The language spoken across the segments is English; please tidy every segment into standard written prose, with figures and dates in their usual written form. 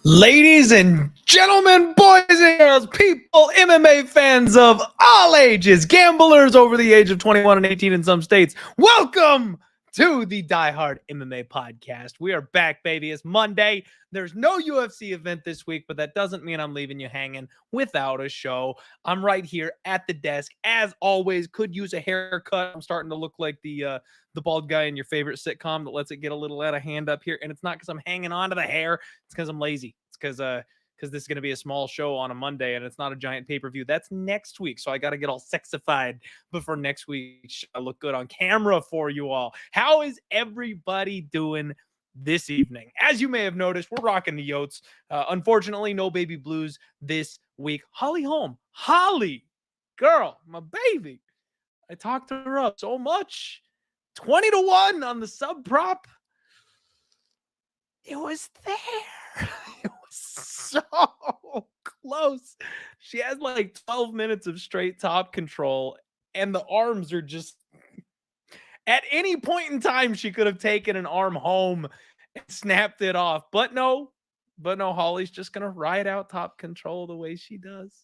Ladies and gentlemen, boys and girls, people, MMA fans of all ages, gamblers over the age of 21 and 18 in some states, welcome to the Die Hard MMA podcast. We are back, baby. It's Monday. There's no UFC event this week, but that doesn't mean I'm leaving you hanging without a show. I'm right here at the desk. As always, could use a haircut. I'm starting to look like the bald guy in your favorite sitcom that lets it get a little out of hand up here. And it's not because I'm hanging on to the hair. It's because I'm lazy. It's because this is going to be a small show on a Monday and it's not a giant pay-per-view. That's next week. So I got to get all sexified before next week I look good on camera for you all. How is everybody doing this evening? As you may have noticed, we're rocking the Yotes. Unfortunately, no baby blues this week. Holly home. Holly, girl, my baby. I talked to her up so much. 20-1 on the sub prop. It was there. It was so close. She has like 12 minutes of straight top control, and the arms are just at any point in time she could have taken an arm home and snapped it off. But no, Holly's just gonna ride out top control the way she does.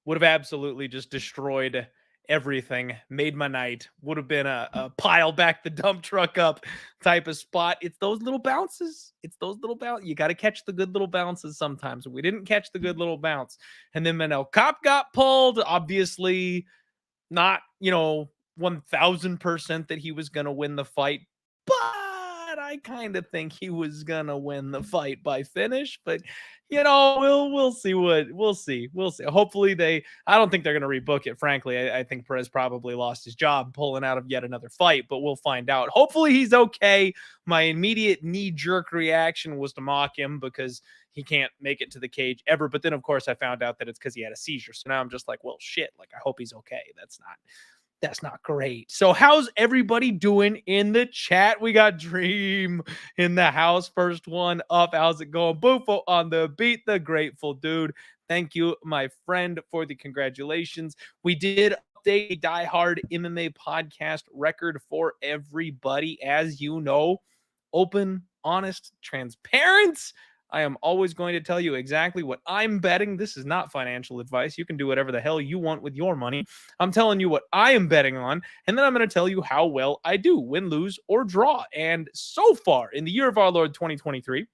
Would have absolutely just destroyed everything, made my night. Would have been a pile back the dump truck up type of spot. It's those little bounces. You got to catch the good little bounces sometimes. We didn't catch the good little bounce. And then Manel Cop got pulled. Obviously not, 1000% that he was going to win the fight. But I kind of think he was going to win the fight by finish. But we'll see we'll see. Hopefully I don't think they're going to rebook it. Frankly, I think Perez probably lost his job pulling out of yet another fight, but we'll find out. Hopefully he's okay. My immediate knee-jerk reaction was to mock him because he can't make it to the cage ever. But then, of course, I found out that it's because he had a seizure. So now I'm just like, well, shit. Like, I hope he's okay. That's not great. So how's everybody doing in the chat? We got Dream in the house. First one up. How's it going? Bufo on the beat, the grateful dude. Thank you, my friend, for the congratulations. We did update a Die Hard MMA podcast record for everybody. As you know, open, honest, transparent. I am always going to tell you exactly what I'm betting. This is not financial advice. You can do whatever the hell you want with your money. I'm telling you what I am betting on, and then I'm going to tell you how well I do, win, lose, or draw. And so far, in the year of our Lord 2023,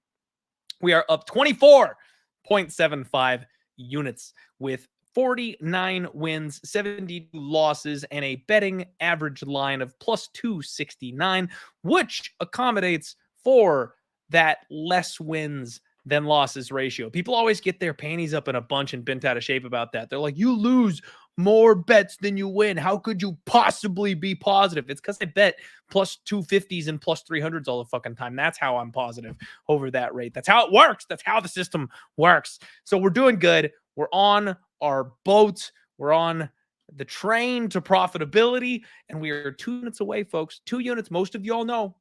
we are up 24.75 units with 49 wins, 72 losses, and a betting average line of plus 269, which accommodates for that less wins than losses ratio. People always get their panties up in a bunch and bent out of shape about that. They're like, you lose more bets than you win. How could you possibly be positive? It's because I bet plus 250s and plus 300s all the fucking time. That's how I'm positive over that rate. That's how it works. That's how the system works. So we're doing good. We're on our boat. We're on the train to profitability, and we are 2 units away, folks. 2 units. Most of you all know.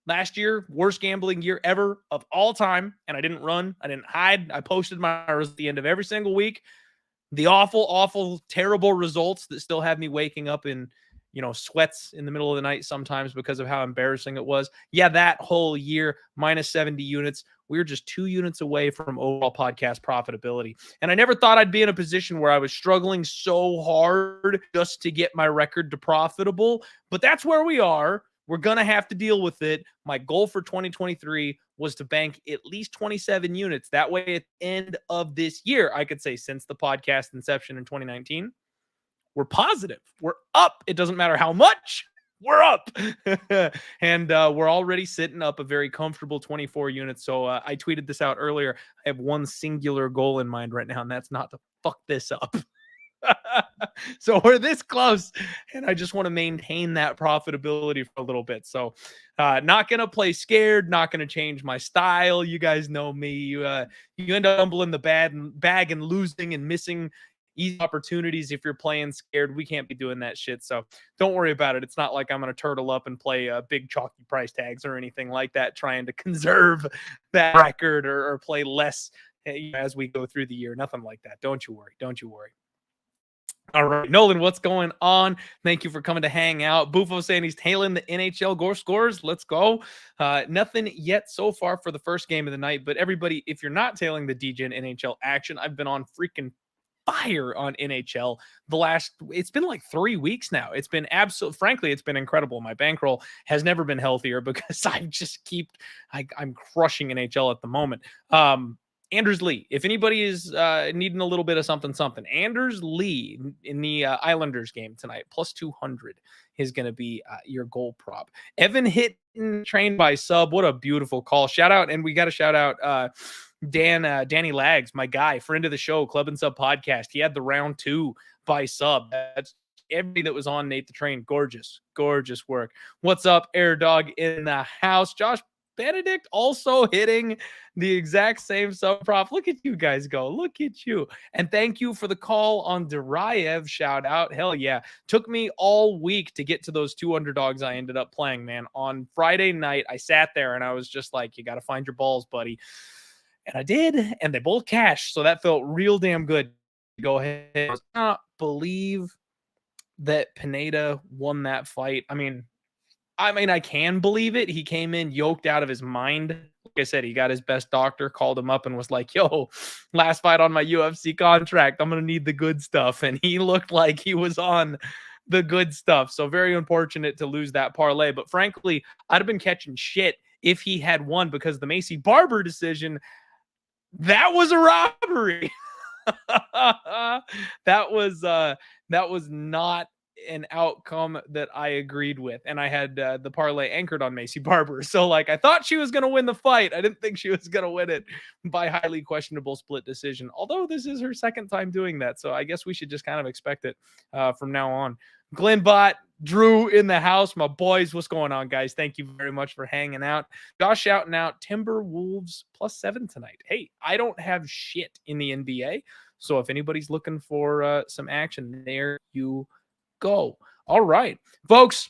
Last year, worst gambling year ever of all time. And I didn't run. I didn't hide. I posted my results at the end of every single week. The awful, terrible results that still have me waking up in, sweats in the middle of the night sometimes because of how embarrassing it was. Yeah, that whole year, minus 70 units. We were just 2 units away from overall podcast profitability. And I never thought I'd be in a position where I was struggling so hard just to get my record to profitable. But that's where we are. We're going to have to deal with it. My goal for 2023 was to bank at least 27 units. That way, at the end of this year, I could say since the podcast inception in 2019, we're positive. We're up. It doesn't matter how much. we're up. And we're already sitting up a very comfortable 24 units. So I tweeted this out earlier. I have one singular goal in mind right now, and that's not to fuck this up. So we're this close, and I just want to maintain that profitability for a little bit. So not gonna play scared, not gonna change my style. You guys know me. You end up fumbling the bag and losing and missing easy opportunities if you're playing scared. We can't be doing that shit, so don't worry about it. It's not like I'm gonna turtle up and play big chalky price tags or anything like that, trying to conserve that record or play less as we go through the year. Nothing like that. Don't you worry. Don't you worry. All right, Nolan, what's going on? Thank you for coming to hang out. Bufo saying he's tailing the NHL goal scores. Let's go. Nothing yet so far for the first game of the night, but everybody, if you're not tailing the DGen NHL action, I've been on freaking fire on NHL it's been like 3 weeks now. It's been frankly, it's been incredible. My bankroll has never been healthier because I'm crushing NHL at the moment. Anders Lee, if anybody is needing a little bit of something, Anders Lee in the Islanders game tonight, plus 200 is going to be your goal prop. Evan Hitton trained by sub. What a beautiful call. Shout out. And we got to shout out Danny Lags, my guy, friend of the show, Club and Sub podcast. He had the round 2 by sub. That's everybody that was on Nate the Train. Gorgeous work. What's up, Air Dog in the house? Josh Benedict also hitting the exact same sub prop. Look at you guys go. Look at you. And thank you for the call on Duraev. Shout out. Hell yeah. Took me all week to get to those 2 underdogs I ended up playing, man. On Friday night, I sat there and I was just like, you got to find your balls, buddy. And I did. And they both cashed. So that felt real damn good. Go ahead. I cannot believe that Pineda won that fight. I mean, I can believe it. He came in yoked out of his mind. Like I said, he got his best doctor, called him up and was like, yo, last fight on my UFC contract, I'm going to need the good stuff. And he looked like he was on the good stuff. So very unfortunate to lose that parlay. But frankly, I'd have been catching shit if he had won, because the Macy Barber decision, that was a robbery. That was not an outcome that I agreed with, and I had the parlay anchored on Macy Barber. So like, I thought she was going to win the fight. I didn't think she was going to win it by highly questionable split decision, although this is her second time doing that, so I guess we should just kind of expect it from now on. Glenbot, Drew in the house, my boys, what's going on, guys? Thank you very much for hanging out. Josh shouting out Timberwolves +7 tonight. Hey, I don't have shit in the NBA, so if anybody's looking for some action, there you go. All right, folks,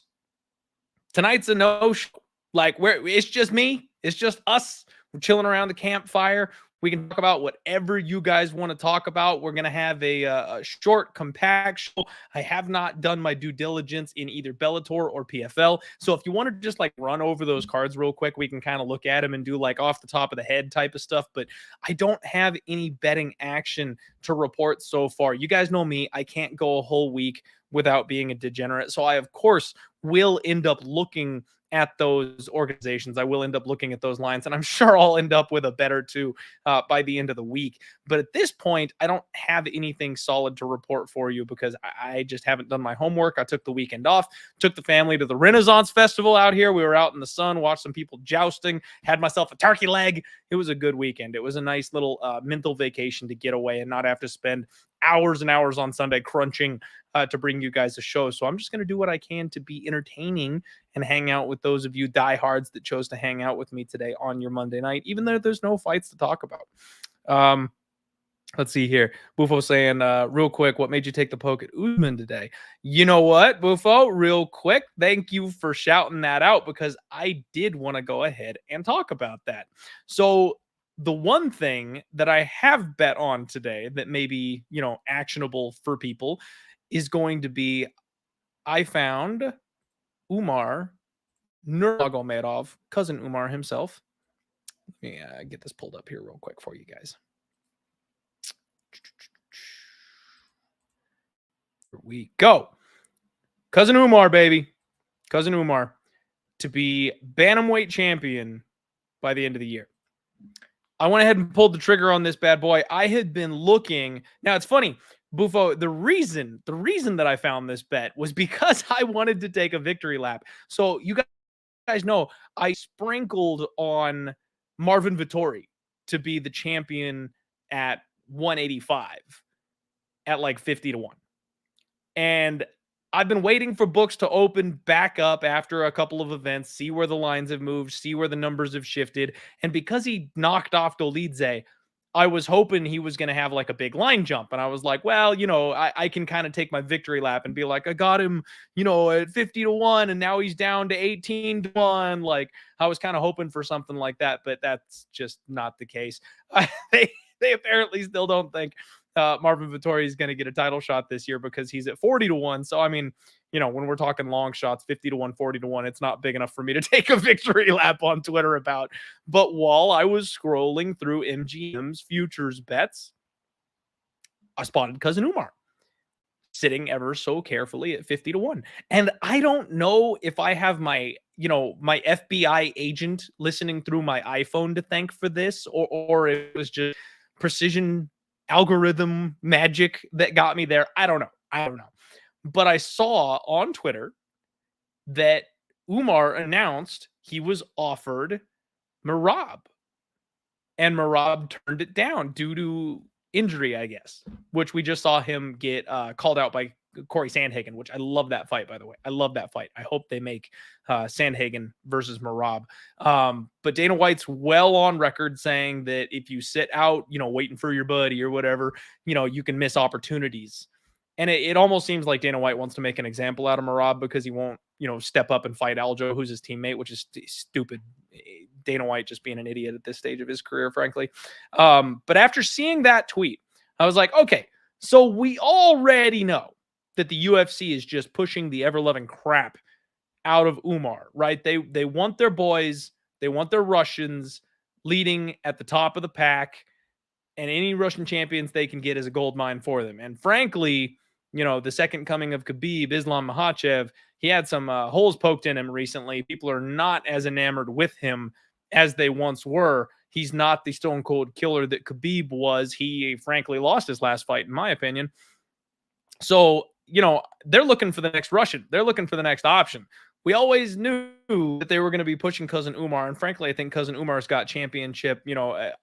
tonight's a no-show. Like, it's just me. It's just us. We're chilling around the campfire. We can talk about whatever you guys want to talk about. We're going to have a short, compact show. I have not done my due diligence in either Bellator or PFL. So if you want to just like run over those cards real quick, we can kind of look at them and do like off the top of the head type of stuff. But I don't have any betting action to report so far. You guys know me. I can't go a whole week without being a degenerate. So I, of course, will end up looking at those organizations. I will end up looking at those lines, and I'm sure I'll end up with a bet or two by the end of the week. But at this point, I don't have anything solid to report for you because I just haven't done my homework. I took the weekend off, took the family to the Renaissance Festival out here. We were out in the sun, watched some people jousting, had myself a turkey leg. It was a good weekend. It was a nice little mental vacation to get away and not have to spend hours and hours on Sunday crunching to bring you guys a show. So I'm just going to do what I can to be entertaining and hang out with those of you diehards that chose to hang out with me today on your Monday night, even though there's no fights to talk about. Let's see here. Bufo saying, real quick, what made you take the poke at Usman today? You know what, Bufo? Real quick, thank you for shouting that out because I did want to go ahead and talk about that. So the one thing that I have bet on today that may be, actionable for people is going to be, I found Umar Nurmagomedov, cousin Umar himself. Let me get this pulled up here real quick for you guys. Here we go. Cousin Umar, baby. Cousin Umar to be bantamweight champion by the end of the year. I went ahead and pulled the trigger on this bad boy. I had been looking. Now, it's funny. Bufo, the reason that I found this bet was because I wanted to take a victory lap. So you guys know I sprinkled on Marvin Vettori to be the champion at 185 at like 50 to 1. And I've been waiting for books to open back up after a couple of events, see where the lines have moved, see where the numbers have shifted. And because he knocked off Dolidze, I was hoping he was going to have like a big line jump. And I was like, well, I can kind of take my victory lap and be like, I got him, at 50 to 1, and now he's down to 18 to 1. Like, I was kind of hoping for something like that, but that's just not the case. They apparently still don't think Marvin Vettori is going to get a title shot this year because he's at 40 to 1. So, I mean, when we're talking long shots, 50 to 1, 40 to 1, it's not big enough for me to take a victory lap on Twitter about. But while I was scrolling through MGM's futures bets, I spotted Cousin Umar sitting ever so carefully at 50 to 1. And I don't know if I have my FBI agent listening through my iPhone to thank for this, or it was just precision algorithm magic that got me there. I don't know. But I saw on Twitter that Umar announced he was offered Merab, and Merab turned it down due to injury, I guess, which we just saw him get called out by Corey Sandhagen, which I love that fight, by the way. I love that fight. I hope they make Sandhagen versus Merab. But Dana White's well on record saying that if you sit out, waiting for your buddy or whatever, you can miss opportunities. And it almost seems like Dana White wants to make an example out of Merab because he won't, step up and fight Aljo, who's his teammate, which is stupid. Dana White just being an idiot at this stage of his career, frankly. But after seeing that tweet, I was like, okay, so we already know that the UFC is just pushing the ever-loving crap out of Umar, right? They want their boys, they want their Russians leading at the top of the pack, and any Russian champions they can get is a gold mine for them. And frankly, the second coming of Khabib, Islam Makhachev, he had some holes poked in him recently. People are not as enamored with him as they once were. He's not the stone cold killer that Khabib was. He frankly lost his last fight, in my opinion. So, they're looking for the next Russian. They're looking for the next option. We always knew that they were going to be pushing Cousin Umar. And frankly, I think Cousin Umar's got championship,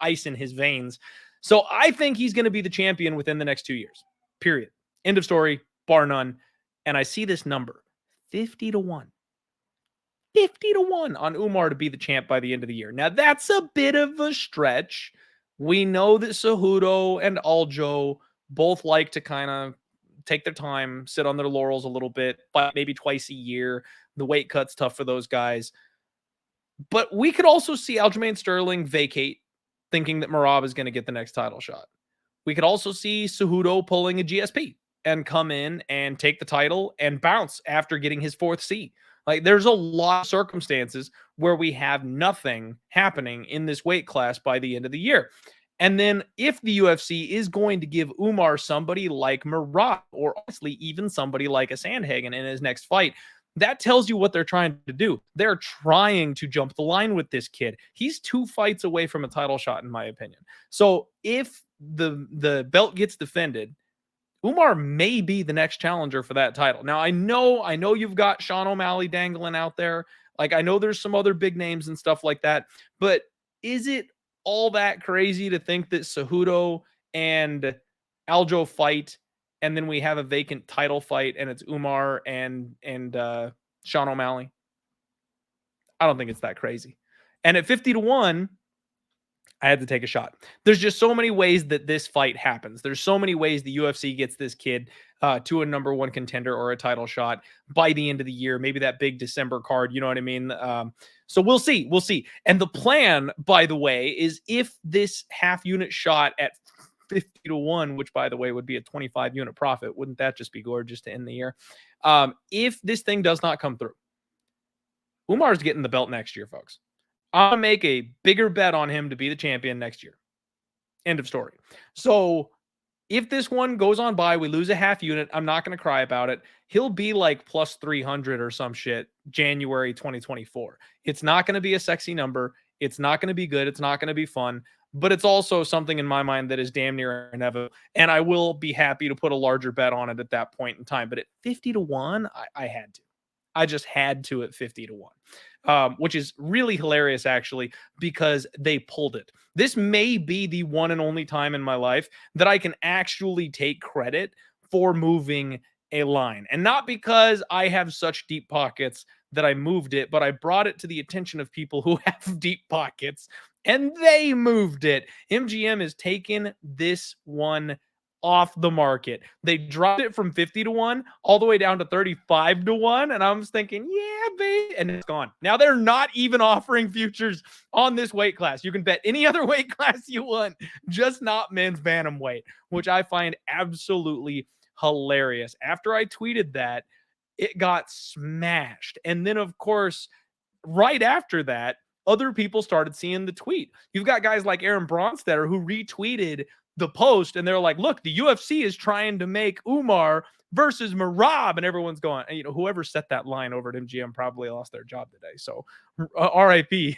ice in his veins. So I think he's going to be the champion within the next 2 years, period. End of story, bar none. And I see this number, 50 to 1. 50 to 1 on Umar to be the champ by the end of the year. Now, that's a bit of a stretch. We know that Cejudo and Aljo both like to kind of take their time, sit on their laurels a little bit, but maybe twice a year. The weight cut's tough for those guys. But we could also see Aljamain Sterling vacate, thinking that Merab is going to get the next title shot. We could also see Cejudo pulling a GSP and come in and take the title and bounce after getting his 4th C. Like, there's a lot of circumstances where we have nothing happening in this weight class by the end of the year. And then if the UFC is going to give Umar somebody like Merab, or honestly even somebody like a Sandhagen in his next fight, that tells you what they're trying to do. They're trying to jump the line with this kid. He's 2 fights away from a title shot, in my opinion. So if the belt gets defended, Umar may be the next challenger for that title. Now, I know you've got Sean O'Malley dangling out there. Like, I know there's some other big names and stuff like that. But is it all that crazy to think that Cejudo and Aljo fight, and then we have a vacant title fight, and it's Umar and Sean O'Malley? I don't think it's that crazy. And at 50 to 1, I had to take a shot. There's just so many ways that this fight happens. There's so many ways the UFC gets this kid to a number 1 contender or a title shot by the end of the year. Maybe that big December card, you know what I mean? So we'll see. We'll see. And the plan, by the way, is if this half unit shot at 50 to 1, which by the way would be a 25 unit profit, wouldn't that just be gorgeous to end the year? If this thing does not come through, Umar's getting the belt next year, folks. I'm going to make a bigger bet on him to be the champion next year. End of story. So if this one goes on by, we lose a half unit, I'm not going to cry about it. He'll be like plus 300 or some shit January 2024. It's not going to be a sexy number. It's not going to be good. It's not going to be fun. but it's also something in my mind that is damn near inevitable. And I will be happy to put a larger bet on it at that point in time. But at 50 to 1, I had to. I just had to at 50 to 1. Which is really hilarious, actually, because they pulled it. This may be the one and only time in my life that I can actually take credit for moving a line. And not because I have such deep pockets that I moved it, but I brought it to the attention of people who have deep pockets and they moved it. MGM has taken this one off the market. They dropped it from 50 to 1 all the way down to 35 to 1. And I was thinking, yeah, babe. And it's gone. Now they're not even offering futures on this weight class. You can bet any other weight class you want, just not men's bantamweight, which I find absolutely hilarious. After I tweeted that, it got smashed. And then, of course, right after that, other people started seeing the tweet. You've got guys like Aaron Bronstetter who retweeted the post and they're like, look, the UFC is trying to make Umar versus Merab. And everyone's going, you know, whoever set that line over at MGM probably lost their job today. So RIP.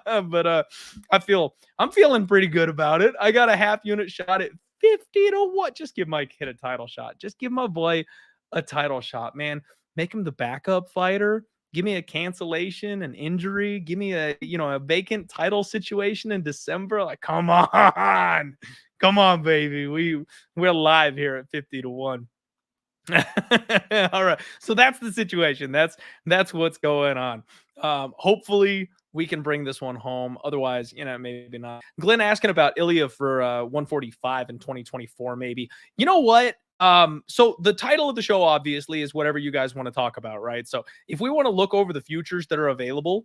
But I'm feeling pretty good about it. I got a half unit shot at 50 to 1. Just give my kid a title shot. Just give my boy a title shot, man. Make him the backup fighter. Give me a cancellation, an injury. Give me a vacant title situation in December. Like, come on, baby. We're live here at 50 to 1. All right. So that's the situation. That's what's going on. Hopefully we can bring this one home. Otherwise, maybe not. Glenn asking about Ilya for 145 in 2024, maybe. You know what? So the title of the show obviously is whatever you guys want to talk about, right? So if we want to look over the futures that are available,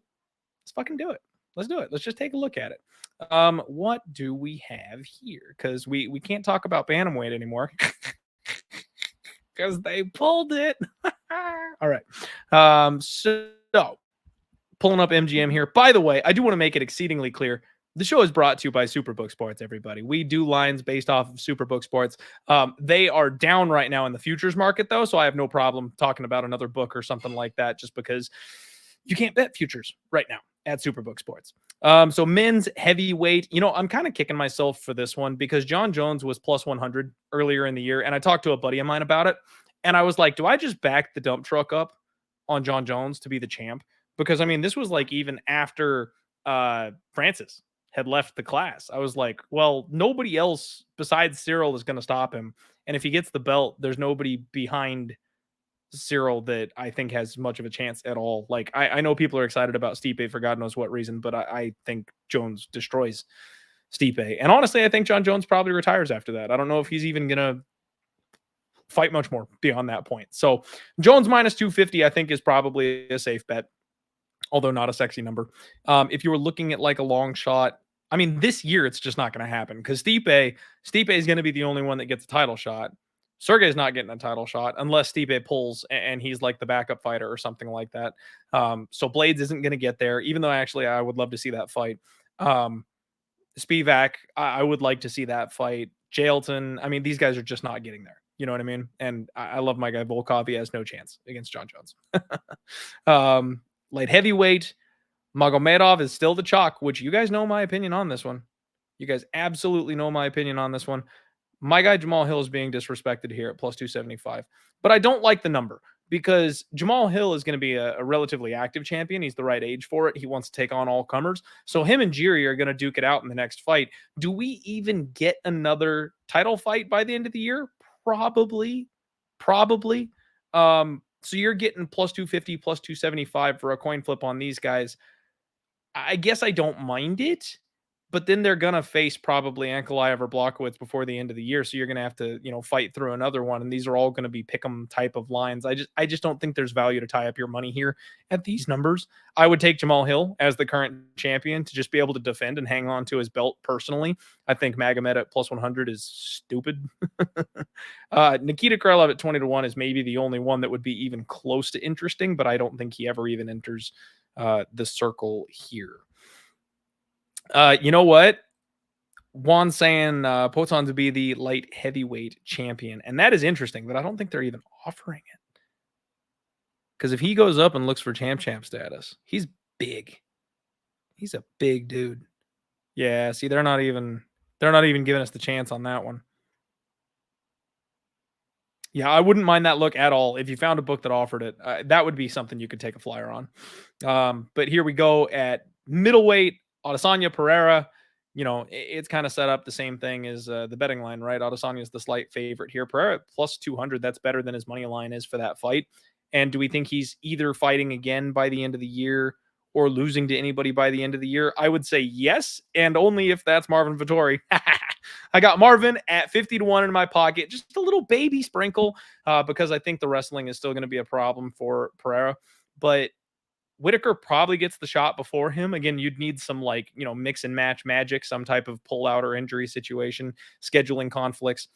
let's fucking do it. Let's do it. Let's just take a look at it. What do we have here? Because we can't talk about bantamweight anymore. Because they pulled it. All right. So pulling up MGM here. By the way, I do want to make it exceedingly clear. The show is brought to you by Superbook Sports, everybody. We do lines based off of Superbook Sports. They are down right now in the futures market, though, so I have no problem talking about another book or something like that just because you can't bet futures right now at Superbook Sports. So men's heavyweight, I'm kind of kicking myself for this one because John Jones was plus 100 earlier in the year, and I talked to a buddy of mine about it, and I was like, do I just back the dump truck up on John Jones to be the champ? Because, this was like even after Francis had left the class. I was like, well, nobody else besides Cyril is going to stop him. And if he gets the belt, there's nobody behind Cyril that I think has much of a chance at all. Like, I know people are excited about Stipe for God knows what reason, but I think Jones destroys Stipe. And honestly, I think John Jones probably retires after that. I don't know if he's even going to fight much more beyond that point. So Jones minus 250, I think, is probably a safe bet, although not a sexy number. If you were looking at like a long shot, this year it's just not going to happen because Stipe is going to be the only one that gets a title shot. Sergey's not getting a title shot unless Stipe pulls and he's like the backup fighter or something like that. So Blades isn't going to get there, even though actually I would love to see that fight. Spivak, I would like to see that fight. Jailton, these guys are just not getting there. You know what I mean? And I love my guy Volkov. He has no chance against John Jones. Light heavyweight, Magomedov is still the chalk, which you guys know my opinion on this one. You guys absolutely know my opinion on this one. My guy Jamal Hill is being disrespected here at plus 275. But I don't like the number because Jamal Hill is going to be a relatively active champion. He's the right age for it. He wants to take on all comers. So him and Jiri are going to duke it out in the next fight. Do we even get another title fight by the end of the year? Probably. So you're getting plus 250, plus 275 for a coin flip on these guys. I guess I don't mind it, but then they're going to face probably Ankalaev or Blachowicz before the end of the year. So you're going to have to, fight through another one. And these are all going to be pick 'em type of lines. I just don't think there's value to tie up your money here at these numbers. I would take Jamal Hill as the current champion to just be able to defend and hang on to his belt personally. I think Magomed at plus 100 is stupid. Nikita Krylov at 20 to 1 is maybe the only one that would be even close to interesting, but I don't think he ever even enters the circle here. You know what? Juan saying Poton to be the light heavyweight champion. And that is interesting, but I don't think they're even offering it. Because if he goes up and looks for champ status, he's big. He's a big dude. Yeah, see, they're not even giving us the chance on that one. Yeah, I wouldn't mind that look at all if you found a book that offered it. That would be something you could take a flyer on. But here we go at middleweight, Adesanya Pereira. It's kind of set up the same thing as the betting line, right? Adesanya is the slight favorite here. Pereira at plus 200. That's better than his money line is for that fight. And do we think he's either fighting again by the end of the year or losing to anybody by the end of the year? I would say yes, and only if that's Marvin Vettori. I got Marvin at 50 to 1 in my pocket, just a little baby sprinkle because I think the wrestling is still going to be a problem for Pereira. But Whitaker probably gets the shot before him. Again, you'd need some mix and match magic, some type of pull out or injury situation, scheduling conflicts.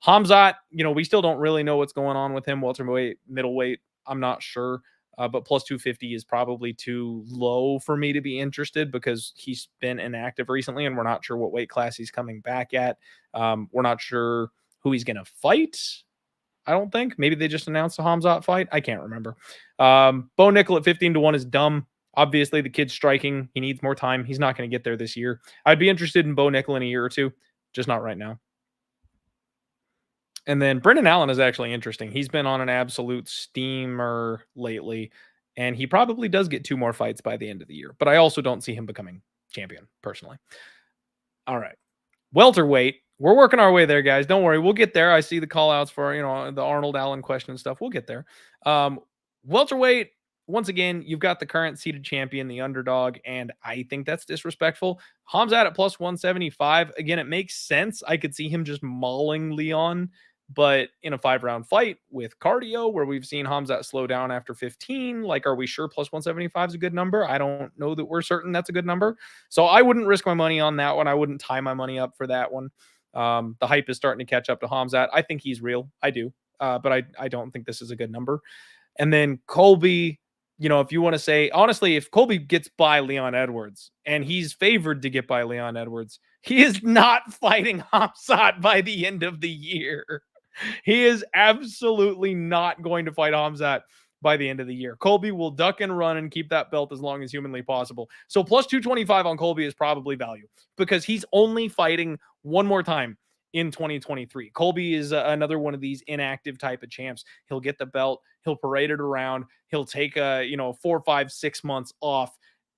Hamzat, we still don't really know what's going on with him. Welterweight, middleweight, I'm not sure. But plus 250 is probably too low for me to be interested because he's been inactive recently and we're not sure what weight class he's coming back at. We're not sure who he's going to fight. I don't think. Maybe they just announced a Hamzat fight. I can't remember. Bo Nickel at 15 to 1 is dumb. Obviously, the kid's striking. He needs more time. He's not going to get there this year. I'd be interested in Bo Nickel in a year or two, just not right now. And then Brendan Allen is actually interesting. He's been on an absolute steamer lately, and he probably does get 2 more fights by the end of the year. But I also don't see him becoming champion personally. All right. Welterweight. We're working our way there, guys. Don't worry. We'll get there. I see the call outs for, the Arnold Allen question and stuff. We'll get there. Welterweight, once again, you've got the current seeded champion, the underdog, and I think that's disrespectful. Hamzat at plus 175. Again, it makes sense. I could see him just mauling Leon, but in a 5-round fight with cardio where we've seen Hamzat slow down after 15, are we sure plus 175 is a good number? I don't know that we're certain that's a good number. So I wouldn't risk my money on that one. I wouldn't tie my money up for that one. The hype is starting to catch up to Hamzat. I think he's real. I do. But I don't think this is a good number. And then Colby, if you want to say, honestly, if Colby gets by Leon Edwards and he's favored to get by Leon Edwards, he is not fighting Hamzat by the end of the year. He is absolutely not going to fight Hamzat by the end of the year. Colby will duck and run and keep that belt as long as humanly possible. So plus 225 on Colby is probably value because he's only fighting one more time in 2023. Colby is another one of these inactive type of champs. He'll get the belt. He'll parade it around. He'll take 4, 5, 6 months off,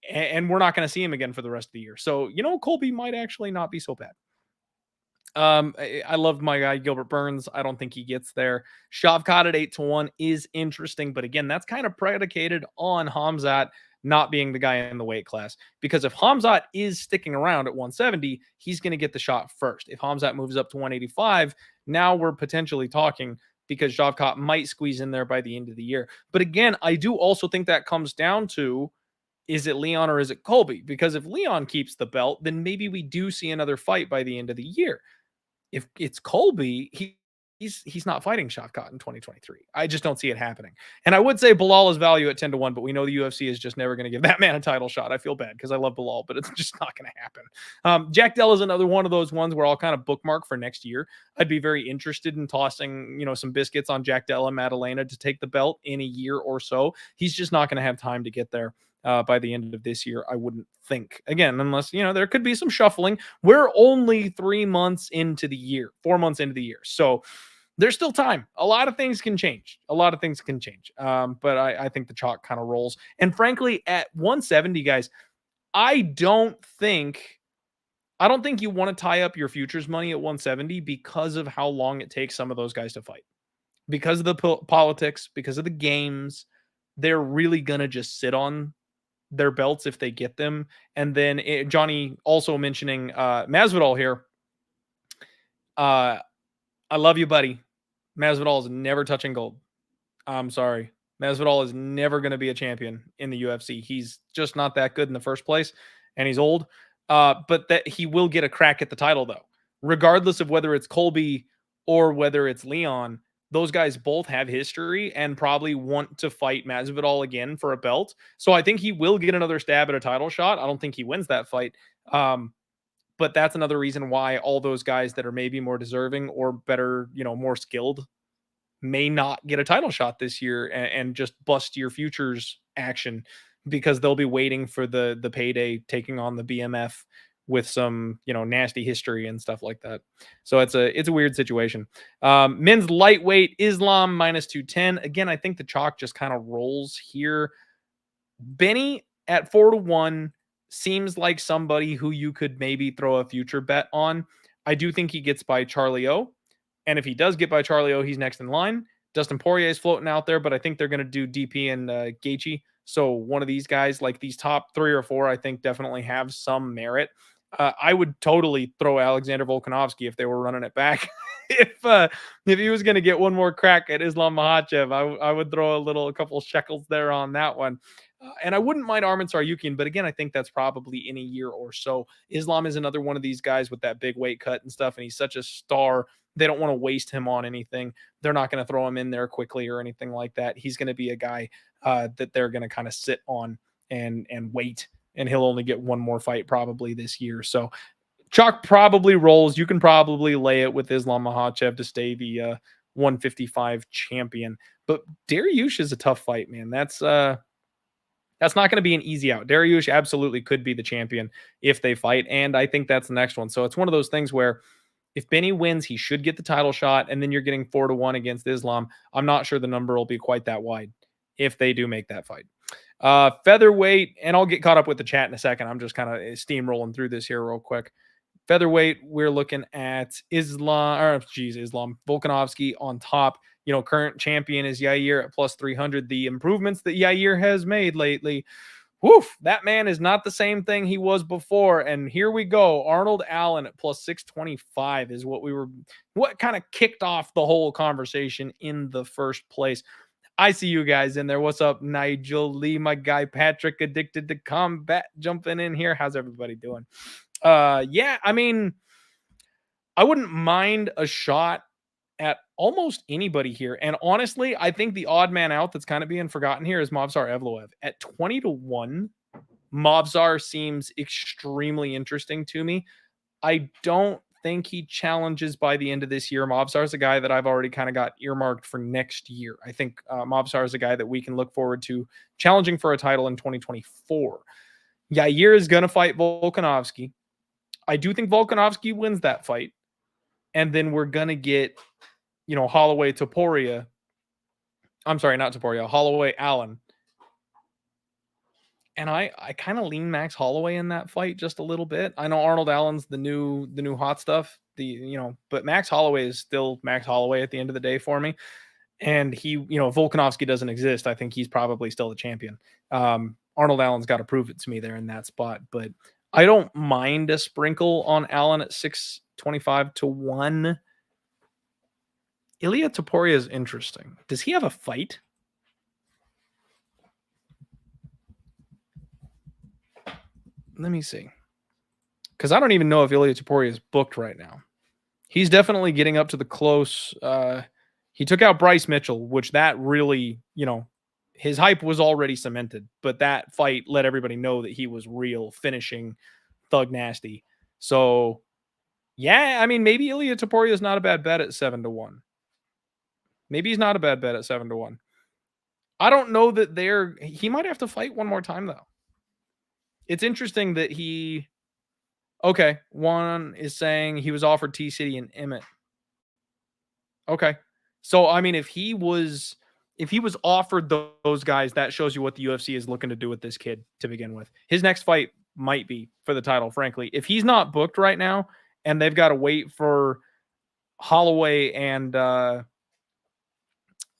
and we're not going to see him again for the rest of the year. So, Colby might actually not be so bad. I love my guy Gilbert Burns. I don't think he gets there. Shavkat at 8 to 1 is interesting, but again, that's kind of predicated on Hamzat not being the guy in the weight class. Because if Hamzat is sticking around at 170, he's going to get the shot first. If Hamzat moves up to 185, now we're potentially talking because Shavkat might squeeze in there by the end of the year. But again, I do also think that comes down to, is it Leon or is it Colby? Because if Leon keeps the belt, then maybe we do see another fight by the end of the year. If it's Colby, he's not fighting Shavkat in 2023. I just don't see it happening. And I would say Bilal is value at 10 to 1, but we know the UFC is just never going to give that man a title shot. I feel bad because I love Bilal, but it's just not going to happen. Jack Dell is another one of those ones where I'll kind of bookmark for next year. I'd be very interested in tossing, some biscuits on Jack Dell and Madalena to take the belt in a year or so. He's just not going to have time to get there. By the end of this year, I wouldn't think. Again, unless, there could be some shuffling. We're only 3 months into the year, 4 months into the year. So there's still time. A lot of things can change. But I think the chalk kind of rolls. And frankly, at 170, guys, I don't think you want to tie up your futures money at 170 because of how long it takes some of those guys to fight. Because of the politics, because of the games, they're really going to just sit on their belts if they get them. And then Johnny also mentioning Masvidal here. I love you, buddy. Masvidal is never touching gold. I'm sorry. Masvidal is never going to be a champion in the UFC. He's just not that good in the first place, and he's old. But that he will get a crack at the title, though. Regardless of whether it's Colby or whether it's Leon, those guys both have history and probably want to fight Masvidal again for a belt. So I think he will get another stab at a title shot. I don't think he wins that fight. But that's another reason why all those guys that are maybe more deserving or better, more skilled may not get a title shot this year and just bust your futures action because they'll be waiting for the payday taking on the BMF with some, nasty history and stuff like that. So it's a weird situation. Men's lightweight, Islam -210. Again, I think the chalk just kind of rolls here. Benny at 4-1 seems like somebody who you could maybe throw a future bet on. I do think he gets by Charlie O. And if he does get by Charlie O, he's next in line. Dustin Poirier is floating out there, but I think they're going to do DP and Gaethje. So one of these guys, like these top 3 or 4, I think definitely have some merit. I would totally throw Alexander Volkanovski if they were running it back. if he was going to get one more crack at Islam Makhachev, I would throw a couple shekels there on that one. And I wouldn't mind Arman Tsarukyan, but again, I think that's probably in a year or so. Islam is another one of these guys with that big weight cut and stuff, and he's such a star. They don't want to waste him on anything. They're not going to throw him in there quickly or anything like that. He's going to be a guy that they're going to kind of sit on and wait, and he'll only get one more fight probably this year. So chalk probably rolls. You can probably lay it with Islam Makhachev to stay the 155 champion. But Dariush is a tough fight, man. That's not going to be an easy out. Dariush absolutely could be the champion if they fight, and I think that's the next one. So it's one of those things where if Benny wins, he should get the title shot, and then you're getting 4-1 against Islam. I'm not sure the number will be quite that wide if they do make that fight. Featherweight, and I'll get caught up with the chat in a second. I'm just kind of steamrolling through this here real quick. Featherweight, we're looking at Islam Volkanovski on top. Current champion is Yair at +300. The improvements that Yair has made lately, woof, that man is not the same thing he was before. And here we go. Arnold Allen at +625 is what kind of kicked off the whole conversation in the first place. I see you guys in there. What's up, Nigel Lee, my guy Patrick, addicted to combat, jumping in here. How's everybody doing? Yeah, I mean, I wouldn't mind a shot at almost anybody here. And honestly, I think the odd man out that's kind of being forgotten here is Movsar Evloev. At 20-1, Movsar seems extremely interesting to me. I don't think he challenges by the end of this year. Movsar is a guy that I've already kind of got earmarked for next year. I think Movsar is a guy that we can look forward to challenging for a title in 2024. Yair is going to fight Volkanovski. I do think Volkanovski wins that fight. And then we're going to get, Holloway Topuria. I'm sorry, not Topuria, Holloway Allen. And I kind of lean Max Holloway in that fight just a little bit. I know Arnold Allen's the new hot stuff. But Max Holloway is still Max Holloway at the end of the day for me. And he, Volkanovski doesn't exist. I think he's probably still the champion. Arnold Allen's got to prove it to me there in that spot. But I don't mind a sprinkle on Allen at 625-1. Ilia Topuria is interesting. Does he have a fight? Let me see. Because I don't even know if Ilia Topuria is booked right now. He's definitely getting up to the close. He took out Bryce Mitchell, which that really, his hype was already cemented. But that fight let everybody know that he was real, finishing Thug Nasty. So, yeah, I mean, maybe Ilia Topuria is not a bad bet at 7-1. Maybe he's not a bad bet at 7-1. I don't know that he might have to fight one more time, though. It's interesting that one is saying he was offered T-City and Emmett. Okay. So, I mean, if he was offered those guys, that shows you what the UFC is looking to do with this kid to begin with. His next fight might be for the title, frankly. If he's not booked right now and they've got to wait for Holloway and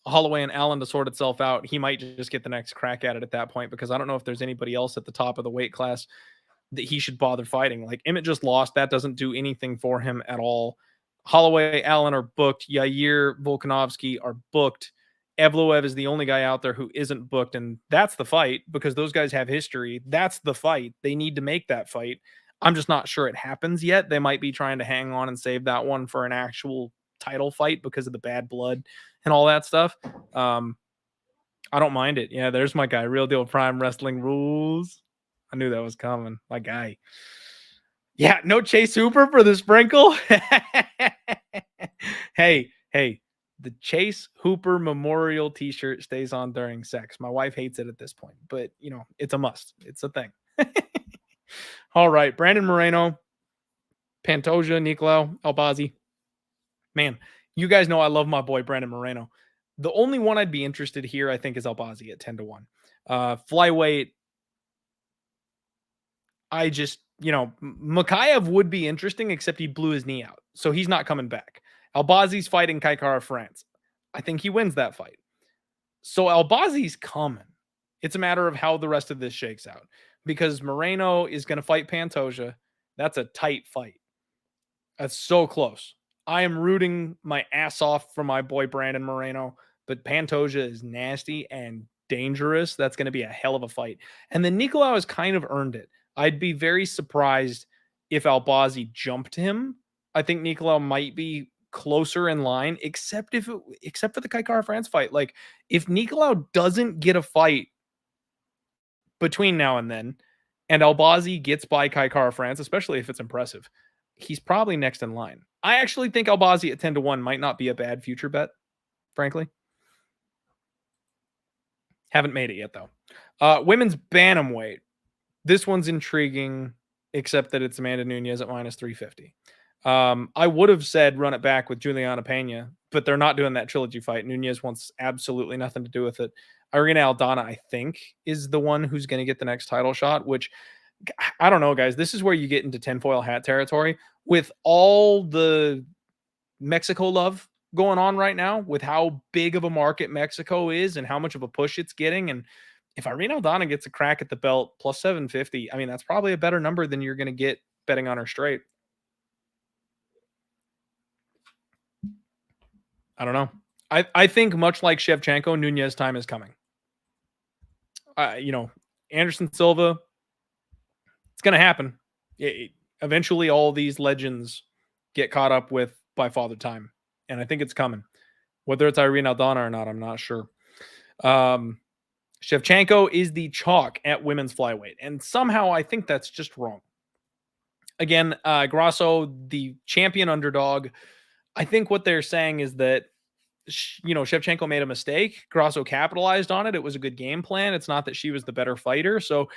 Allen to sort itself out, he might just get the next crack at it at that point, because I don't know if there's anybody else at the top of the weight class that he should bother fighting. Like, Emmett just lost. That doesn't do anything for him at all. Holloway, Allen are booked. Yair, Volkanovski are booked. Evloev is the only guy out there who isn't booked, and that's the fight because those guys have history. That's the fight. They need to make that fight. I'm just not sure it happens yet. They might be trying to hang on and save that one for an actual title fight because of the bad blood and all that stuff. I don't mind it. Yeah, there's my guy. Real Deal Prime Wrestling Rules. I knew that was coming. My guy. Yeah, no Chase Hooper for the sprinkle. Hey, the Chase Hooper Memorial t-shirt stays on during sex. My wife hates it at this point, but it's a must. It's a thing. All right, Brandon Moreno, Pantoja, Nicolau, Albazi. Man, you guys know I love my boy Brandon Moreno. The only one I'd be interested here, I think, is Albazi at 10-1. Flyweight, I just, Makayev would be interesting, except he blew his knee out. So he's not coming back. Albazi's fighting Kai Kara France. I think he wins that fight. So Albazi's coming. It's a matter of how the rest of this shakes out. Because Moreno is going to fight Pantoja. That's a tight fight. That's so close. I am rooting my ass off for my boy Brandon Moreno, but Pantoja is nasty and dangerous. That's going to be a hell of a fight. And then Nicolau has kind of earned it. I'd be very surprised if Albazi jumped him. I think Nicolau might be closer in line, except for the Kai Kara France fight. Like, if Nicolau doesn't get a fight between now and then, and Albazi gets by Kai Kara France, especially if it's impressive, he's probably next in line. I actually think Albazi at 10-1 might not be a bad future bet, frankly. Haven't made it yet, though. Women's bantamweight. This one's intriguing, except that it's Amanda Nunes at minus 350. I would have said run it back with Juliana Pena, but they're not doing that trilogy fight. Nunes wants absolutely nothing to do with it. Irina Aldana, I think, is the one who's going to get the next title shot, which I don't know, guys. This is where you get into tinfoil hat territory with all the Mexico love going on right now, with how big of a market Mexico is and how much of a push it's getting. And if Irina Aldana gets a crack at the belt plus 750, I mean, that's probably a better number than you're going to get betting on her straight. I don't know. I think much like Shevchenko, Nunes time is coming. Anderson Silva, it's going to happen. Eventually, all these legends get caught up with by Father Time, and I think it's coming. Whether it's Irene Aldana or not, I'm not sure. Shevchenko is the chalk at women's flyweight, and somehow I think that's just wrong. Again, Grasso, the champion underdog, I think what they're saying is that, Shevchenko made a mistake. Grasso capitalized on it. It was a good game plan. It's not that she was the better fighter. So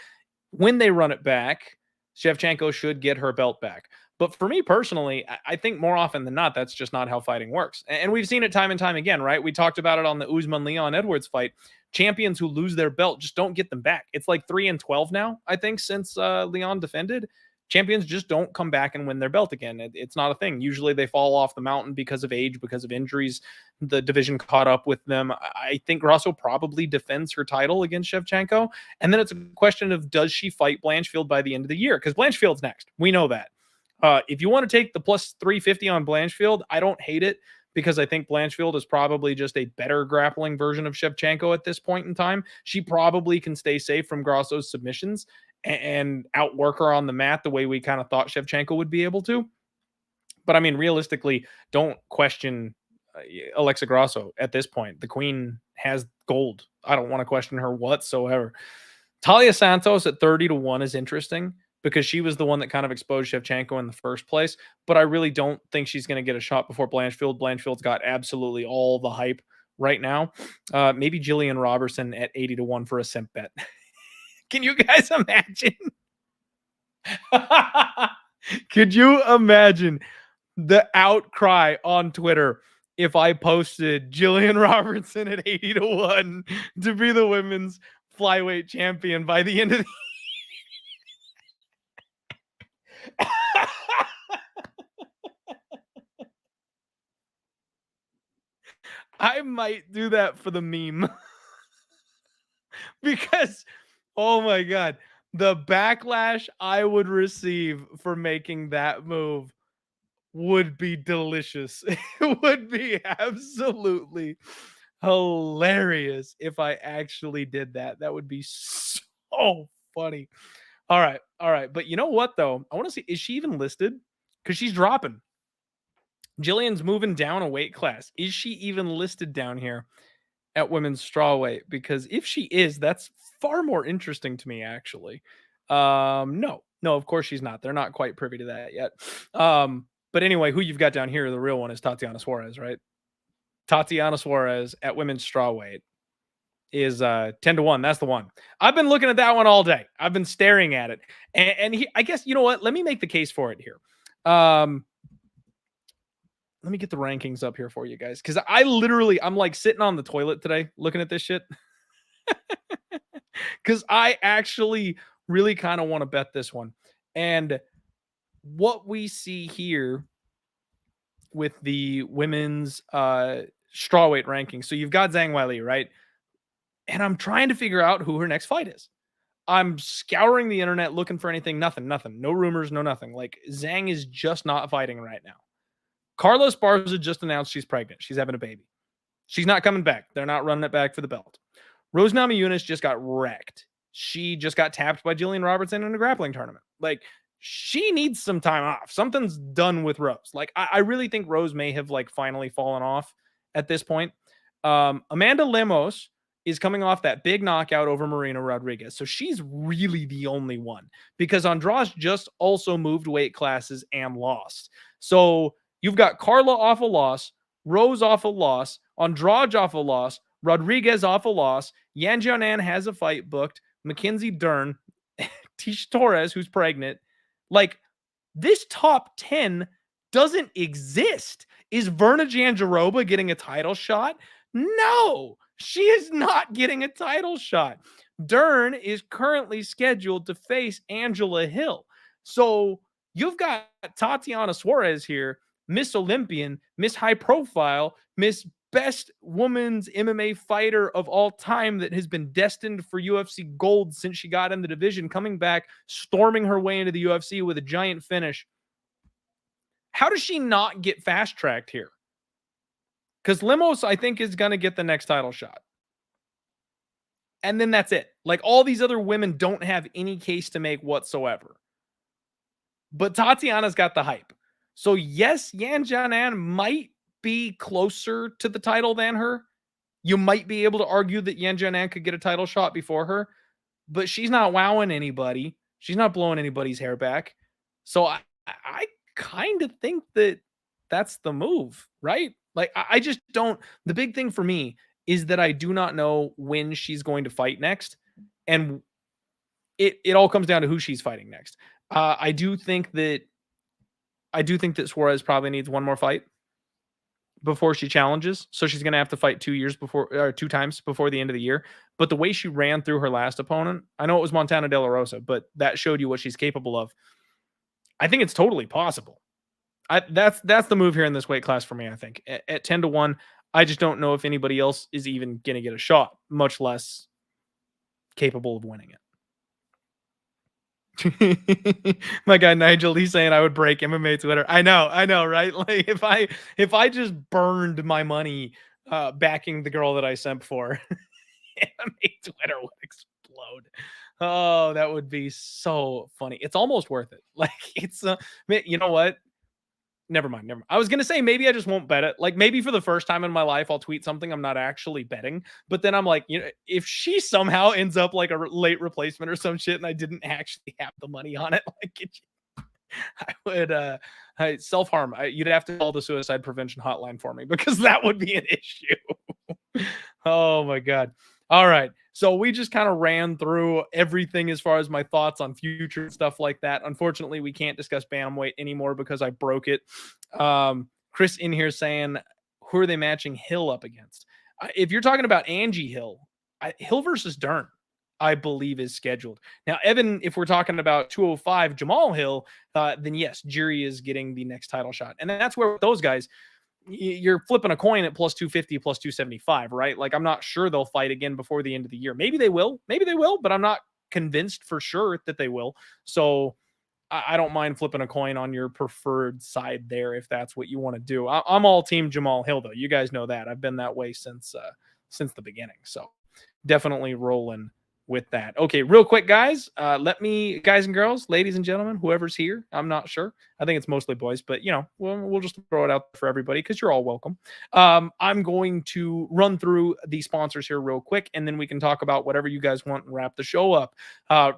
when they run it back, Shevchenko should get her belt back. But for me personally, I think more often than not, that's just not how fighting works. And we've seen it time and time again, right? We talked about it on the Usman-Leon Edwards fight. Champions who lose their belt just don't get them back. It's like 3-12 now, I think, since Leon defended. Champions just don't come back and win their belt again. It's not a thing. Usually they fall off the mountain because of age, because of injuries. The division caught up with them. I think Grasso probably defends her title against Shevchenko. And then it's a question of, does she fight Blanchfield by the end of the year? Because Blanchfield's next. We know that. If you want to take the plus 350 on Blanchfield, I don't hate it, because I think Blanchfield is probably just a better grappling version of Shevchenko at this point in time. She probably can stay safe from Grasso's submissions and outwork her on the mat the way we kind of thought Shevchenko would be able to. But I mean, realistically, don't question Alexa Grasso at this point. The queen has gold. I don't want to question her whatsoever. Talia Santos at 30-1 is interesting, because she was the one that kind of exposed Shevchenko in the first place. But I really don't think she's going to get a shot before Blanchfield. Blanchfield's got absolutely all the hype right now. Maybe Jillian Robertson at 80-1 for a simp bet. Can you guys imagine? Could you imagine the outcry on Twitter if I posted Jillian Robertson at 80-1 to be the women's flyweight champion by the end of the I might do that for the meme. Because, oh my God, the backlash I would receive for making that move would be delicious. It would be absolutely hilarious if I actually did that. That would be so funny. All right. All right. But you know what, though? I want to see, is she even listed? Because she's dropping. Jillian's moving down a weight class. Is she even listed down here at women's strawweight? Because if she is, that's far more interesting to me, actually. No, of course she's not. They're not quite privy to that yet. But anyway, who you've got down here, the real one, is Tatiana Suarez, right? Tatiana Suarez at women's strawweight. is 10-1. That's the one. I've been looking at that one all day. I've been staring at it. And I guess, you know what? Let me make the case for it here. Let me get the rankings up here for you guys. Because I'm like sitting on the toilet today looking at this shit. Because I actually really kind of want to bet this one. And what we see here with the women's strawweight ranking. So you've got Zhang Weili, right? And I'm trying to figure out who her next fight is. I'm scouring the internet looking for anything. Nothing. No rumors, no nothing. Like Zhang is just not fighting right now. Carla Esparza just announced she's pregnant. She's having a baby. She's not coming back. They're not running it back for the belt. Rose Namajunas just got wrecked. She just got tapped by Jillian Robertson in a grappling tournament. Like, she needs some time off. Something's done with Rose. Like, I really think Rose may have like finally fallen off at this point. Amanda Lemos is coming off that big knockout over Marina Rodriguez. So she's really the only one because Andrade just also moved weight classes and lost. So you've got Carla off a loss, Rose off a loss, Andrade off a loss, Rodriguez off a loss, Yan Jianan has a fight booked, Mackenzie Dern, Tisha Torres, who's pregnant. Like, this top 10 doesn't exist. Is Verna Jandiroba getting a title shot? No, she is not getting a title shot. Dern is currently scheduled to face Angela Hill. So you've got Tatiana Suarez here, Miss Olympian, Miss High Profile, Miss Best Women's MMA Fighter of all time that has been destined for UFC gold since she got in the division, coming back, storming her way into the UFC with a giant finish. How does she not get fast-tracked here? Because Lemos, I think, is going to get the next title shot. And then that's it. Like, all these other women don't have any case to make whatsoever. But Tatiana's got the hype. So, yes, Yan Jianan might be closer to the title than her. You might be able to argue that Yan Jianan could get a title shot before her. But she's not wowing anybody. She's not blowing anybody's hair back. So, I kind of think that that's the move, right? Like, I just don't. The big thing for me is that I do not know when she's going to fight next. And it all comes down to who she's fighting next. I do think that Suarez probably needs one more fight before she challenges. So she's going to have to fight 2 times before the end of the year. But the way she ran through her last opponent, I know it was Montana De La Rosa, but that showed you what she's capable of. I think it's totally possible. That's the move here in this weight class for me, I think. At 10-1, I just don't know if anybody else is even going to get a shot, much less capable of winning it. My guy Nigel, he's saying I would break MMA Twitter. I know, right? Like, if I just burned my money backing the girl that I sent for, MMA Twitter would explode. Oh, that would be so funny. It's almost worth it. Like, it's you know what? Never mind. I was going to say, maybe I just won't bet it. Like, maybe for the first time in my life, I'll tweet something I'm not actually betting. But then I'm like, you know, if she somehow ends up like a late replacement or some shit and I didn't actually have the money on it, like, I would self-harm. You'd have to call the suicide prevention hotline for me because that would be an issue. Oh my God. All right. So we just kind of ran through everything as far as my thoughts on future and stuff like that. Unfortunately, we can't discuss bantamweight anymore because I broke it. Chris in here saying, who are they matching Hill up against? If you're talking about Angie Hill, Hill versus Dern, I believe is scheduled. Now, Evan, if we're talking about 205 Jamal Hill, then yes, Jiri is getting the next title shot. And that's where those guys, you're flipping a coin at plus 250, plus 275, right? Like, I'm not sure they'll fight again before the end of the year. Maybe they will, but I'm not convinced for sure that they will. So I don't mind flipping a coin on your preferred side there if that's what you want to do. I'm all team Jamal Hill, though. You guys know that. I've been that way since the beginning. So definitely rolling with that. Okay, real quick, guys. Let me, guys and girls, ladies and gentlemen, whoever's here, I'm not sure. I think it's mostly boys, but you know, we'll just throw it out for everybody because you're all welcome. I'm going to run through the sponsors here real quick, and then we can talk about whatever you guys want and wrap the show up.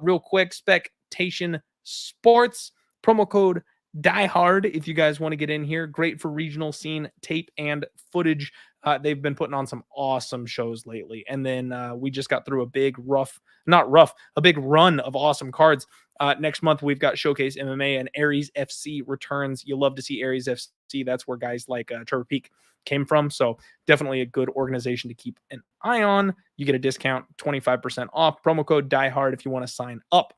Real quick, Spectation Sports, promo code Die Hard if you guys want to get in here. Great for regional scene tape and footage They've been putting on some awesome shows lately. And then we just got through a big a big run of awesome cards. Next month, we've got Showcase MMA and Aries FC returns. You'll love to see Aries FC. That's where guys like Trevor Peak came from. So definitely a good organization to keep an eye on. You get a discount, 25% off. Promo code DIEHARD if you want to sign up.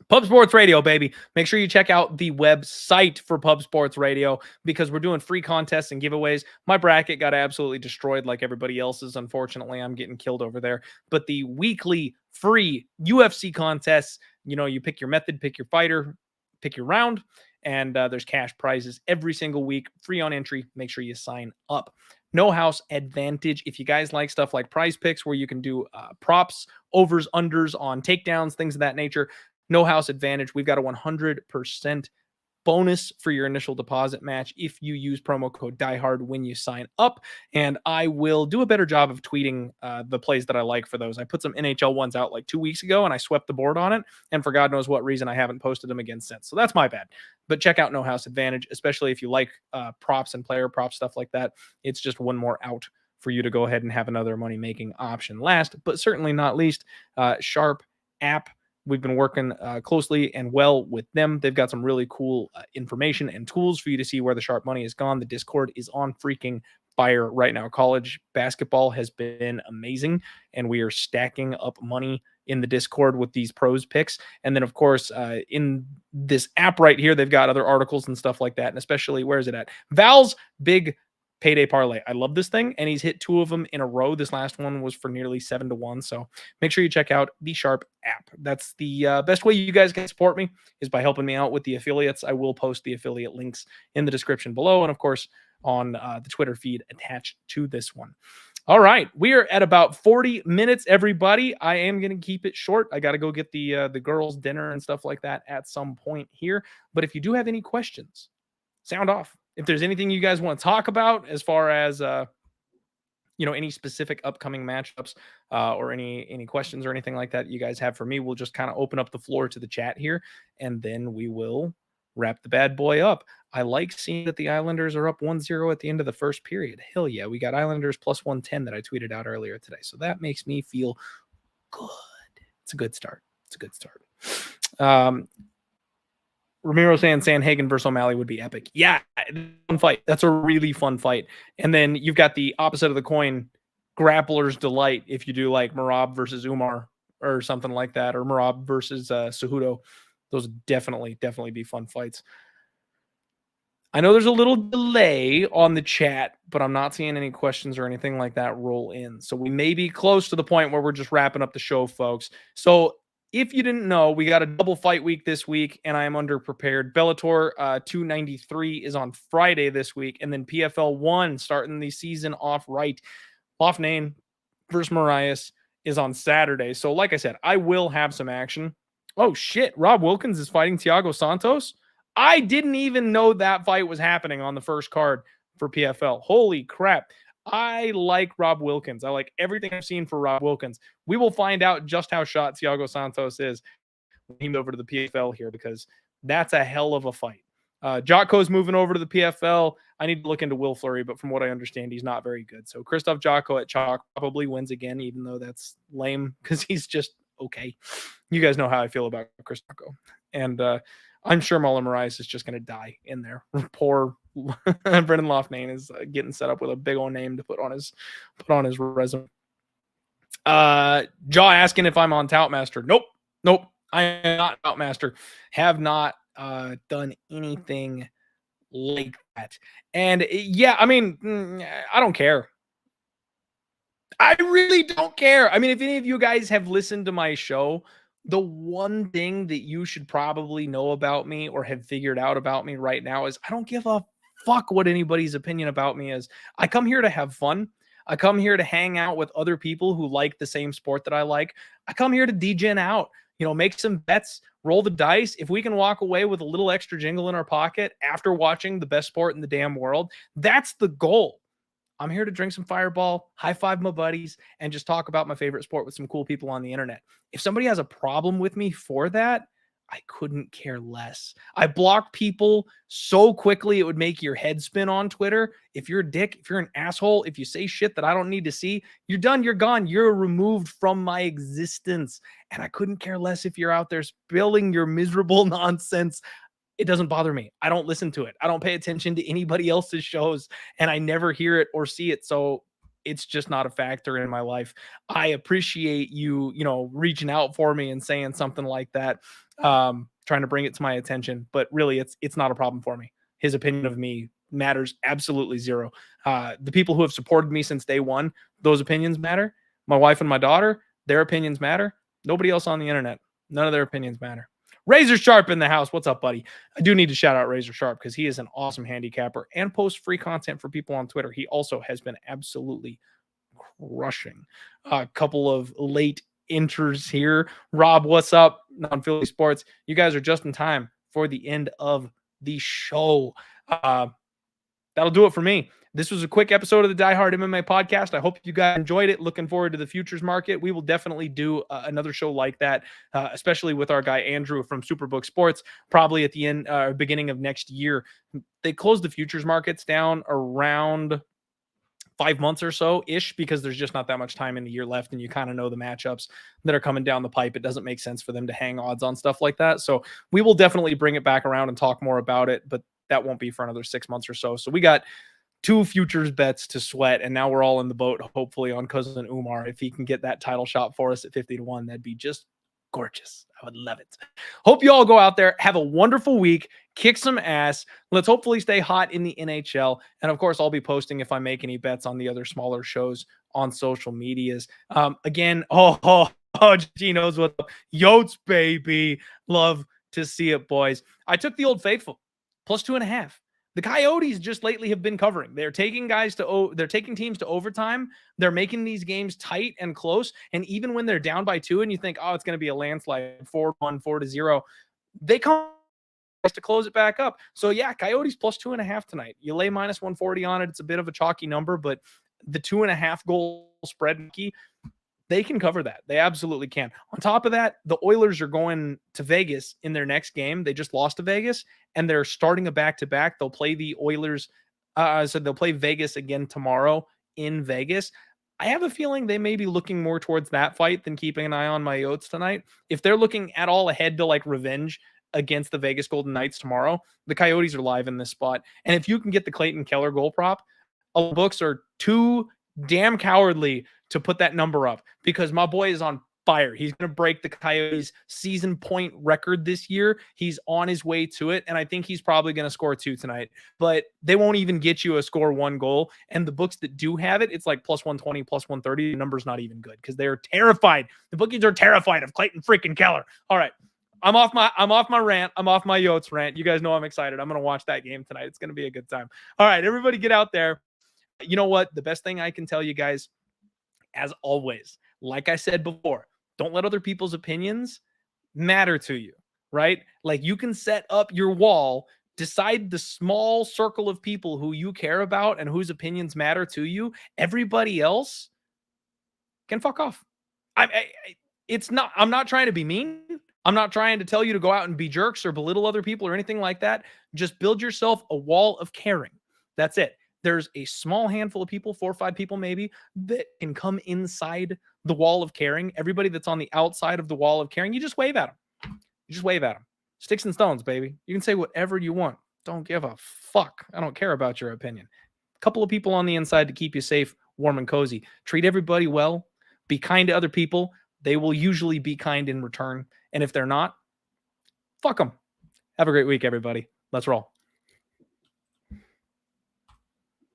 Pub Sports Radio, baby. Make sure you check out the website for Pub Sports Radio because we're doing free contests and giveaways. My bracket got absolutely destroyed like everybody else's. Unfortunately, I'm getting killed over there. But the weekly free UFC contests, you pick your method, pick your fighter, pick your round, and there's cash prizes every single week, free on entry. Make sure you sign up. No House Advantage. If you guys like stuff like Prize Picks where you can do props, overs, unders on takedowns, things of that nature, No House Advantage. We've got a 100% bonus for your initial deposit match if you use promo code DIEHARD when you sign up. And I will do a better job of tweeting the plays that I like for those. I put some NHL ones out like 2 weeks ago and I swept the board on it. And for God knows what reason, I haven't posted them again since. So that's my bad. But check out No House Advantage, especially if you like props and player props, stuff like that. It's just one more out for you to go ahead and have another money-making option. Last, but certainly not least, Sharp app. We've been working closely and well with them. They've got some really cool information and tools for you to see where the sharp money has gone. The Discord is on freaking fire right now. College basketball has been amazing, and we are stacking up money in the Discord with these pros picks. And then, of course, in this app right here, they've got other articles and stuff like that. And especially, where is it at? Val's big payday parlay. I love this thing, and he's hit 2 of them in a row. This last one was for nearly 7-1. So make sure you check out the Sharp app. That's the best way you guys can support me is by helping me out with the affiliates. I will post the affiliate links in the description below, and of course on the Twitter feed attached to this one. All right, we are at about 40 minutes, everybody. I am going to keep it short. I got to go get the girls' dinner and stuff like that at some point here. But if you do have any questions, sound off. If there's anything you guys want to talk about as far as, any specific upcoming matchups or any questions or anything like that you guys have for me, we'll just kind of open up the floor to the chat here, and then we will wrap the bad boy up. I like seeing that the Islanders are up 1-0 at the end of the first period. Hell yeah, we got Islanders plus 110 that I tweeted out earlier today. So that makes me feel good. It's a good start. Ramiro saying Sanhagen versus O'Malley would be epic. Yeah, fun fight. That's a really fun fight. And then you've got the opposite of the coin, Grappler's Delight, if you do like Merab versus Umar or something like that, or Merab versus Cejudo. Those would definitely be fun fights. I know there's a little delay on the chat, but I'm not seeing any questions or anything like that roll in. So we may be close to the point where we're just wrapping up the show, folks. So if you didn't know, we got a double fight week this week, and I am underprepared. Bellator 293 is on Friday this week, and then PFL 1 starting the season off right. Loughnane versus Marias is on Saturday. So like I said, I will have some action. Oh, shit. Rob Wilkins is fighting Thiago Santos? I didn't even know that fight was happening on the first card for PFL. Holy crap. I like Rob Wilkins. I like everything I've seen for Rob Wilkins. We will find out just how shot Thiago Santos is when he moves over to the PFL here, because that's a hell of a fight. Jocko's moving over to the PFL. I need to look into Will Fleury, but from what I understand, he's not very good. So Christoph Jocko at Chalk probably wins again, even though that's lame because he's just okay. You guys know how I feel about Chris Jocko. And I'm sure Marlon Moraes is just going to die in there. Poor Brendan Loughnane is getting set up with a big old name to put on his resume. Jaw asking if I'm on Toutmaster. Nope. I am not Toutmaster. Have not done anything like that. And yeah, I mean, I don't care. I really don't care. I mean, if any of you guys have listened to my show, the one thing that you should probably know about me or have figured out about me right now is I don't give a fuck what anybody's opinion about me is. I come here to have fun. I come here to hang out with other people who like the same sport that I like. I come here to degen out, make some bets, roll the dice. If we can walk away with a little extra jingle in our pocket after watching the best sport in the damn world, that's the goal. I'm here to drink some Fireball, high five my buddies, and just talk about my favorite sport with some cool people on the internet. If somebody has a problem with me for that, I couldn't care less. I block people so quickly it would make your head spin on Twitter. If you're a dick, if you're an asshole, if you say shit that I don't need to see, you're done, you're gone, you're removed from my existence. And I couldn't care less if you're out there spilling your miserable nonsense. It doesn't bother me. I don't listen to it. I don't pay attention to anybody else's shows, and I never hear it or see it. So it's just not a factor in my life. I appreciate you, reaching out for me and saying something like that, trying to bring it to my attention. But really, it's not a problem for me. His opinion of me matters absolutely zero. The people who have supported me since day one, those opinions matter. My wife and my daughter, their opinions matter. Nobody else on the internet, none of their opinions matter. Razor Sharp in the house. What's up, buddy? I do need to shout out Razor Sharp because he is an awesome handicapper and posts free content for people on Twitter. He also has been absolutely crushing. A couple of late enters here. Rob, what's up? Non-Philly Sports. You guys are just in time for the end of the show. That'll do it for me. This was a quick episode of the Die Hard MMA podcast. I hope you guys enjoyed it. Looking forward to the futures market. We will definitely do another show like that, especially with our guy Andrew from Superbook Sports, probably at the beginning of next year. They close the futures markets down around 5 months or so ish, because there's just not that much time in the year left, and you kind of know the matchups that are coming down the pipe. It doesn't make sense for them to hang odds on stuff like that. So we will definitely bring it back around and talk more about it, but that won't be for another 6 months or so. So we got 2 futures bets to sweat, and now we're all in the boat, hopefully, on cousin Umar. If he can get that title shot for us at 50-1, that'd be just gorgeous. I would love it. Hope you all go out there, have a wonderful week, kick some ass. Let's hopefully stay hot in the NHL. And of course, I'll be posting if I make any bets on the other smaller shows on social medias. Again, G knows what up. Yotes, baby. Love to see it, boys. I took the Old Faithful plus 2.5. The Coyotes just lately have been covering. They're taking teams to overtime. They're making these games tight and close. And even when they're down by 2 and you think, oh, it's going to be a landslide, 4-1, 4-0, they come to close it back up. So yeah, Coyotes plus 2.5 tonight. You lay minus 140 on it. It's a bit of a chalky number, but the 2.5 goal spread key, they can cover that. They absolutely can. On top of that, the Oilers are going to Vegas in their next game. They just lost to Vegas, and they're starting a back-to-back. They'll play the Oilers. So they'll play Vegas again tomorrow in Vegas. I have a feeling they may be looking more towards that fight than keeping an eye on my Yotes tonight. If they're looking at all ahead to like revenge against the Vegas Golden Knights tomorrow, the Coyotes are live in this spot. And if you can get the Clayton Keller goal prop, all the books are too damn cowardly to put that number up, because my boy is on fire. He's going to break the Coyotes season point record this year. He's on his way to it, and I think he's probably going to score 2 tonight, but they won't even get you a score 1 goal. And the books that do have it, it's like plus 120, plus 130. The number's not even good because they're terrified. The bookies are terrified of Clayton freaking Keller. All right. I'm off my rant. I'm off my Yotes rant. You guys know I'm excited. I'm going to watch that game tonight. It's going to be a good time. All right, everybody get out there. You know what? The best thing I can tell you guys, as always, like I said before, don't let other people's opinions matter to you, right? Like, you can set up your wall, decide the small circle of people who you care about and whose opinions matter to you. Everybody else can fuck off. I'm not trying to be mean. I'm not trying to tell you to go out and be jerks or belittle other people or anything like that. Just build yourself a wall of caring. That's it. There's a small handful of people, 4 or 5 people maybe, that can come inside the wall of caring. Everybody that's on the outside of the wall of caring, you just wave at them. You just wave at them. Sticks and stones, baby. You can say whatever you want. Don't give a fuck. I don't care about your opinion. A couple of people on the inside to keep you safe, warm, and cozy. Treat everybody well. Be kind to other people. They will usually be kind in return. And if they're not, fuck them. Have a great week, everybody. Let's roll.